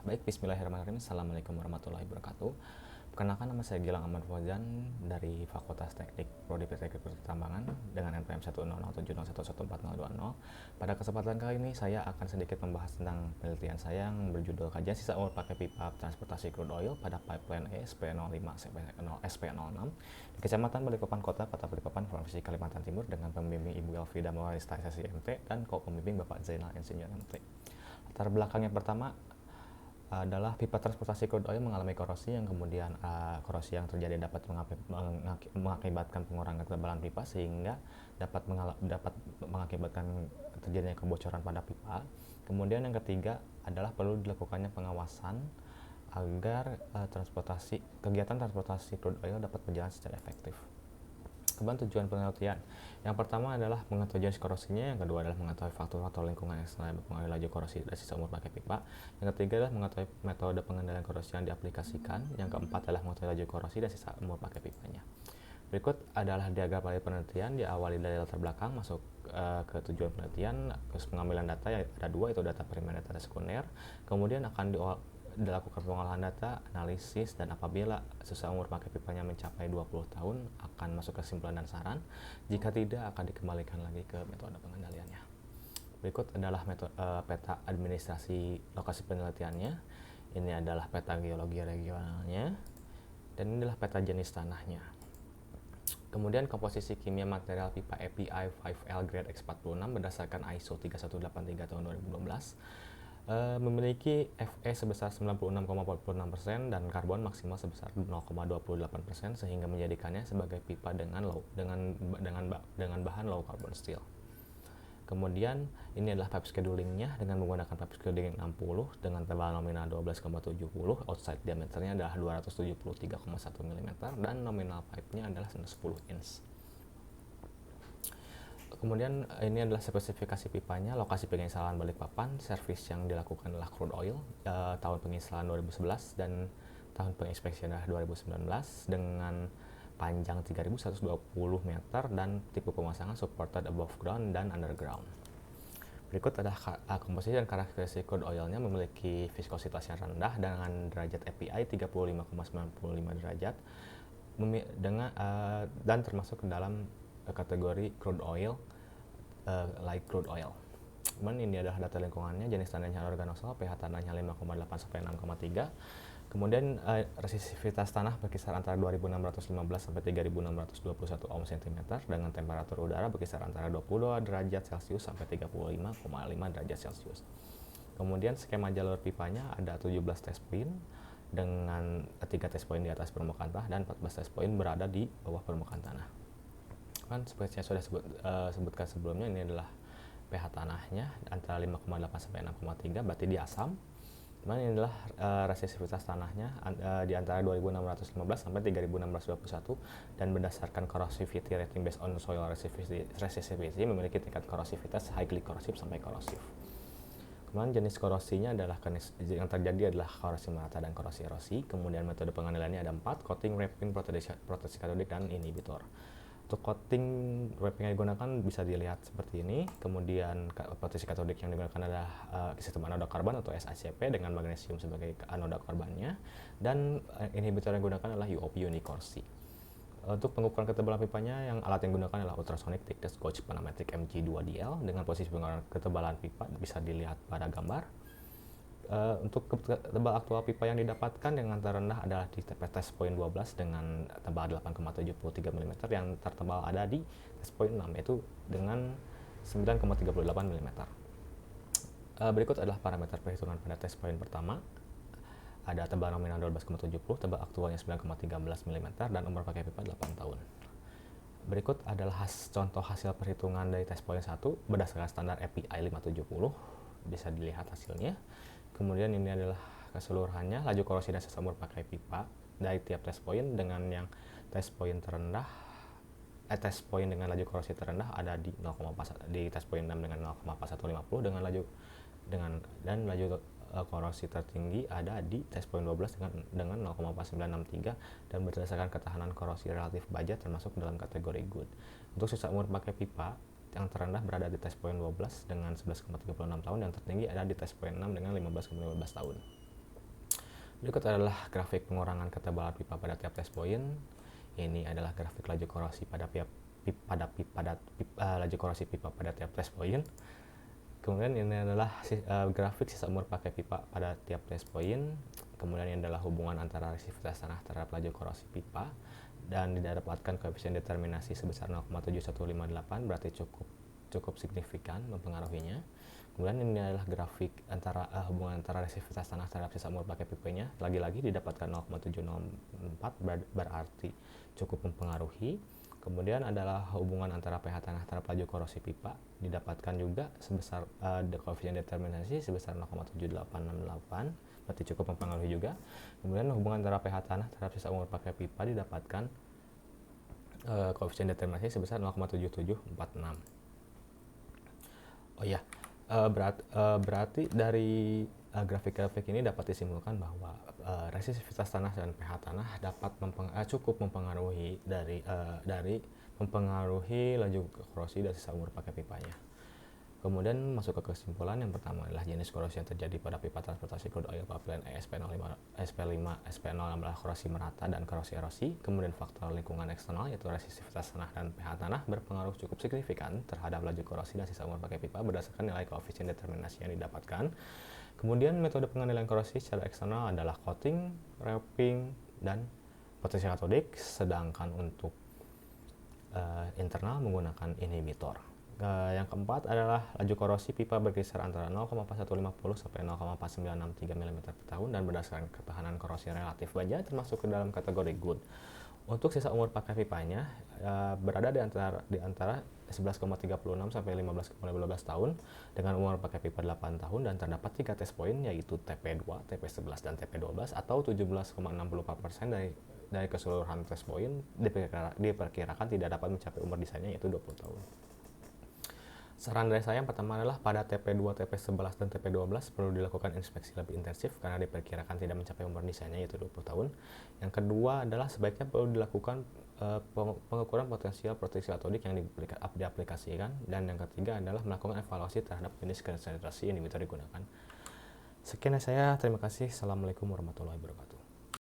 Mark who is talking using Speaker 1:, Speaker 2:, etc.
Speaker 1: Baik, bismillahirrahmanirrahim. Assalamualaikum warahmatullahi wabarakatuh. Perkenalkan, nama saya Gilang Ahmad Fauzan dari Fakultas Teknik Prodi Teknik Pertambangan dengan NPM 10070711420. Pada kesempatan kali ini saya akan sedikit membahas tentang penelitian saya yang berjudul Kajian Sisa Umur Pakai Pipa Transportasi Crude Oil pada Pipeline ESP05 SP06 di Kecamatan Balikpapan Kota Balikpapan, Provinsi Kalimantan Timur dengan pembimbing Ibu Elvida Mawarista SSIMT dan co-pembimbing Bapak Zainal Insinyur MT. Latar belakangnya pertama adalah pipa transportasi crude oil mengalami korosi yang kemudian korosi yang terjadi dapat mengakibatkan pengurangan ketebalan pipa sehingga dapat mengakibatkan terjadinya kebocoran pada pipa. Kemudian yang ketiga adalah perlu dilakukannya pengawasan agar kegiatan transportasi crude oil dapat berjalan secara efektif. Kemudian tujuan penelitian yang pertama adalah mengetahui jenis korosinya, yang kedua adalah mengetahui faktor-faktor lingkungan eksternal yang mempengaruhi laju korosi dan sisa umur pakai pipa, yang ketiga adalah mengetahui metode pengendalian korosi yang diaplikasikan, yang keempat adalah mengetahui laju korosi dan sisa umur pakai pipanya. Berikut adalah diagram pada penelitian, diawali dari latar belakang masuk ke tujuan penelitian, terus pengambilan data yang ada dua, itu data primer dan data sekunder. Kemudian akan dilakukan pengolahan data, analisis, dan apabila sisa umur pakai pipanya mencapai 20 tahun akan masuk ke kesimpulan dan saran. Jika tidak, akan dikembalikan lagi ke metode pengendaliannya. Berikut adalah peta administrasi lokasi penelitiannya. Ini adalah peta geologi regionalnya, dan ini adalah peta jenis tanahnya. Kemudian komposisi kimia material pipa API 5L grade X46 berdasarkan ISO 3183 tahun 2012 memiliki Fe sebesar 96,46% dan karbon maksimal sebesar 0,28% sehingga menjadikannya sebagai pipa dengan bahan low carbon steel. Kemudian ini adalah pipe schedulingnya dengan menggunakan pipe scheduling 60 dengan tebal nominal 12,70, outside diameternya adalah 273,1 mm dan nominal pipe-nya adalah 10 inch. Kemudian ini adalah spesifikasi pipanya, lokasi penginstalan Balikpapan, servis yang dilakukan adalah crude oil, tahun penginstalan 2011 dan tahun penginspeksian adalah 2019 dengan panjang 3.120 meter dan tipe pemasangan supported above ground dan underground. Berikut adalah komposisi dan karakteristik crude oilnya, memiliki viskositas yang rendah dengan derajat API 35,95 derajat dan termasuk ke dalam kategori crude oil, light crude oil. Kemudian ini adalah data lingkungannya, jenis tanahnya organosol, pH tanahnya 5,8 sampai 6,3. Kemudian resisivitas tanah berkisar antara 2.615 sampai 3.621 ohm cm dengan temperatur udara berkisar antara 22 derajat Celcius sampai 35,5 derajat Celcius. Kemudian skema jalur pipanya ada 17 test point dengan 3 test point di atas permukaan tanah dan 14 test point berada di bawah permukaan tanah. Kan seperti yang sudah sebutkan sebelumnya, ini adalah pH tanahnya antara 5,8 sampai 6,3, berarti di asam. Kemudian ini adalah resisivitas tanahnya di antara 2.615 sampai 3.621 dan berdasarkan corrosivity rating based on soil resistivity memiliki tingkat korosivitas highly corrosive sampai korosif. Kemudian jenis korosinya adalah yang terjadi adalah korosi merata dan korosi erosi. Kemudian metode pengendaliannya ada 4, coating, wrapping, proteksi katodik, dan inhibitor. Untuk coating wrapping yang digunakan bisa dilihat seperti ini. Kemudian proteksi katodik yang digunakan adalah sistem anoda karbon atau SiCP dengan magnesium sebagai anoda korbannya, dan inhibitor yang digunakan adalah UOP unicorsi. Untuk pengukuran ketebalan pipanya, yang alat yang digunakan adalah ultrasonic thickness gauge panometric MG2DL dengan posisi pengukuran ketebalan pipa bisa dilihat pada gambar. Untuk tebal aktual pipa yang didapatkan dengan terendah adalah di test point 12 dengan tebal 8,73 mm, yang tertebal ada di test point 6 yaitu dengan 9,38 mm. Berikut adalah parameter perhitungan pada test point pertama. Ada tebal nominal 12,70, tebal aktualnya 9,13 mm dan umur pakai pipa 8 tahun. Berikut adalah contoh hasil perhitungan dari test point 1 berdasarkan standar API 570, bisa dilihat hasilnya. Kemudian ini adalah keseluruhannya, laju korosi dan sisa umur pakai pipa dari tiap test point dengan yang test point terendah, test point dengan laju korosi terendah ada di 0,4, di test point 6 dengan 0,4150 dan laju korosi tertinggi ada di test point 12 dengan 0,4963 dan berdasarkan ketahanan korosi relatif baja termasuk dalam kategori good. Untuk sisa umur pakai pipa yang terendah berada di test point 12 dengan 11,36 tahun, yang tertinggi ada di test point 6 dengan 15,15 tahun. Berikut adalah grafik pengurangan ketebalan pipa pada tiap test point. Ini adalah grafik laju korosi laju korosi pipa pada tiap test point. Kemudian ini adalah grafik sisa umur pakai pipa pada tiap test point. Kemudian ini adalah hubungan antara resistivitas tanah terhadap laju korosi pipa, dan didapatkan koefisien determinasi sebesar 0,7158, berarti cukup signifikan mempengaruhinya. Kemudian ini adalah grafik hubungan antara resistivitas tanah terhadap sisa umur pakai pipanya. Lagi-lagi didapatkan 0,704, berarti cukup mempengaruhi. Kemudian adalah hubungan antara pH tanah terhadap laju korosi pipa, didapatkan juga sebesar koefisien determinasi sebesar 0,7868, berarti cukup mempengaruhi juga. Kemudian hubungan antara pH tanah terhadap sisa umur pakai pipa didapatkan koefisien determinasi sebesar 0,7746. Oh ya, berarti dari grafik-grafik ini dapat disimpulkan bahwa resistivitas tanah dan pH tanah dapat cukup mempengaruhi dari mempengaruhi laju korosi dan sisa umur pakai pipanya. Kemudian masuk ke kesimpulan. Yang pertama adalah jenis korosi yang terjadi pada pipa transportasi crude oil pipeline ESP05, SP0 adalah korosi merata dan korosi erosi. Kemudian faktor lingkungan eksternal yaitu resistivitas tanah dan pH tanah berpengaruh cukup signifikan terhadap laju korosi dan sisa umur pakai pipa berdasarkan nilai koefisien determinasi yang didapatkan. Kemudian metode pengendalian korosi secara eksternal adalah coating, wrapping, dan potensial katodik, sedangkan untuk internal menggunakan inhibitor. Yang keempat adalah laju korosi pipa berkisar antara 0,4150 sampai 0,4963 mm per tahun dan berdasarkan ketahanan korosi relatif baja termasuk ke dalam kategori good. Untuk sisa umur pakai pipanya berada di antara 11,36 sampai 15,15 tahun dengan umur pakai pipa 8 tahun, dan terdapat 3 test point yaitu TP2, TP11 dan TP12 atau 17,64% dari keseluruhan test point diperkirakan tidak dapat mencapai umur desainnya yaitu 20 tahun. Saran dari saya yang pertama adalah pada TP2, TP11, dan TP12 perlu dilakukan inspeksi lebih intensif karena diperkirakan tidak mencapai umur desainnya yaitu 20 tahun. Yang kedua adalah sebaiknya perlu dilakukan pengukuran potensial proteksi katodik yang diaplikasikan. Dan yang ketiga adalah melakukan evaluasi terhadap jenis konsentrasi inhibitor digunakan. Sekian dari saya, terima kasih. Assalamualaikum warahmatullahi wabarakatuh.